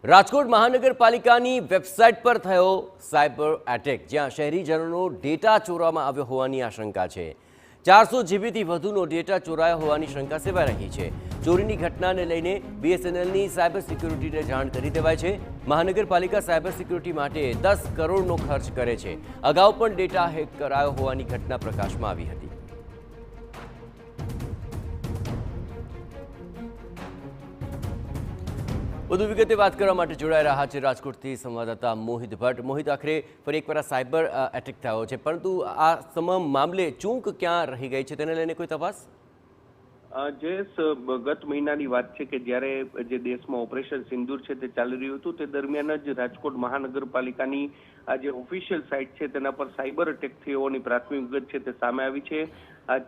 રાજકોટ મહાનગરપાલિકાની વેબસાઇટ પર થયો સાયબર એટેક, જ્યાં શહેરીજનોનો ડેટા ચોરવામાં આવ્યો હોવાની આશંકા છે। 400 જીબીથી વધુનો ડેટા ચોરાયો હોવાની શંકા સેવાઈ રહી છે। ચોરીની ઘટનાને લઈને બીએસએનએલની સાયબર સિક્યુરિટીને જાણ કરી દેવાઈ છે। મહાનગરપાલિકા સાયબર સિક્યુરિટી માટે 10 કરોડનો ખર્ચ કરે છે। અગાઉ પણ ડેટા હેક કરાયો હોવાની ઘટના પ્રકાશમાં આવી હતી। વધુ વિગતે વાત કરવા માટે જોડાઈ રહ્યા છે રાજકોટથી સંવાદદાતા મોહિત ભટ્ટ। મોહિત, આખરે ફરી એકવાર સાયબર એટેક થયો છે, પરંતુ આ તમામ મામલે ચૂક ક્યાં રહી ગઈ છે તેને લઈને કોઈ તપાસ? ગત મહિનાની વાત છે કે જ્યારે જે દેશમાં ઓપરેશન સિંદૂર છે તે ચાલી રહ્યું હતું, તે દરમિયાન જ રાજકોટ મહાનગરપાલિકાની આ જે ઓફિશિયલ સાઇટ છે તેના પર સાયબર એટેક થયોની પ્રાથમિક વિગત છે તે સામે આવી છે।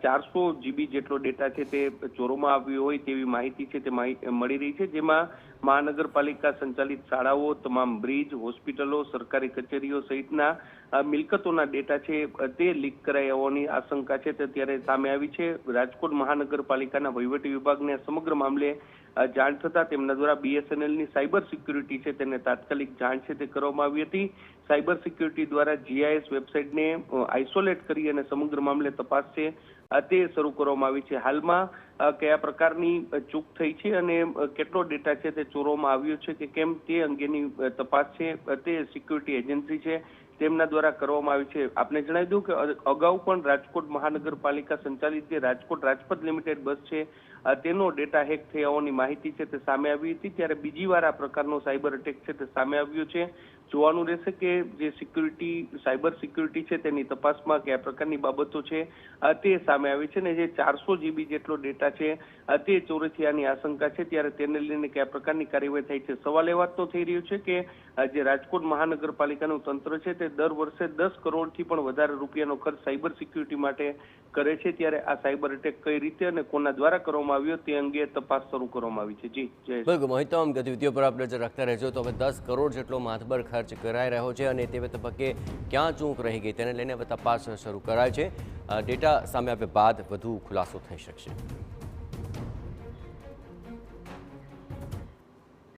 400 જીબી જેટલો ડેટા છે તે ચોરોમાં આવ્યો હોય તેવી માહિતી છે તે મળી રહી છે, જેમાં મહાનગરપાલિકા સંચાલિત શાળાઓ, તમામ બ્રિજ, હોસ્પિટલો, સરકારી કચેરીઓ સહિતના મિલકતોના ડેટા છે તે લીક કરાયા હોવાની આશંકા છે તે ત્યારે સામે આવી છે। રાજકોટ મહાનગરપાલિકાના વહીવટી વિભાગને સમગ્ર મામલે જાણ થતા તેમના દ્વારા બીએસએનએલની સાયબર સિક્યુરિટી છે તેને તાત્કાલિક જાણ છે તે કરવામાં આવી હતી। સાયબર સિક્યુરિટી દ્વારા જીઆઈએસ વેબસાઇટને આઇસોલેટ કરી અને સમગ્ર મામલે તપાસ છે તે શરૂ કરવામાં આવી છે। હાલમાં કયા પ્રકારની ચૂક થઈ છે અને કેટલો ડેટા છે તે ચોરવામાં આવ્યો છે કે કેમ તે અંગેની તપાસ છે તે સિક્યુરિટી એજન્સી છે તેમના દ્વારા કરવામાં આવી છે। આપને જણાવી દઉં કે અગાઉ પણ રાજકોટ મહાનગરપાલિકા સંચાલિત જે રાજકોટ રાજપથ લિમિટેડ બસ છે તેનો ડેટા હેક થયા હોવાની માહિતી છે તે સામે આવી હતી, ત્યારે બીજી વાર આ પ્રકારનો સાયબર એટેક છે તે સામે આવ્યો છે। જોવાનું રહેશે કે જે સાયબર સિક્યુરિટી છે તેની તપાસમાં કયા પ્રકારની બાબતો છે તે સામે આવી છે ને જે 400 જીબી જેટલો ડેટા છે તે ચોરી થયાની આશંકા છે, ત્યારે તેને લઈને કયા પ્રકારની કાર્યવાહી થઈ છે। સવાલ એ વાતનો થઈ રહ્યો છે કે જે રાજકોટ મહાનગરપાલિકાનું તંત્ર છે તે દર વર્ષે 10 કરોડથી પણ વધારે રૂપિયાનો ખર્ચ સાયબર સિક્યુરિટી માટે કરે છે, ત્યારે આ સાયબર એટેક કઈ રીતે અને કોના દ્વારા કરવામાં આવ્યો તે અંગે તપાસ શરૂ કરવામાં આવી છે। જી જય બિલકુલ મોહિત, તમામ ગતિવિધિઓ પર આપણે નજર રાખતા રહેજો। તો હવે 10 કરોડ જેટલો માથબર ખર્ચ કરાઈ રહ્યો છે અને તે તબક્કે ક્યાં ચૂક રહી ગઈ તેને લઈને હવે તપાસ શરૂ કરાય છે। ડેટા સામે આવ્યા બાદ વધુ ખુલાસો થઈ શકશે।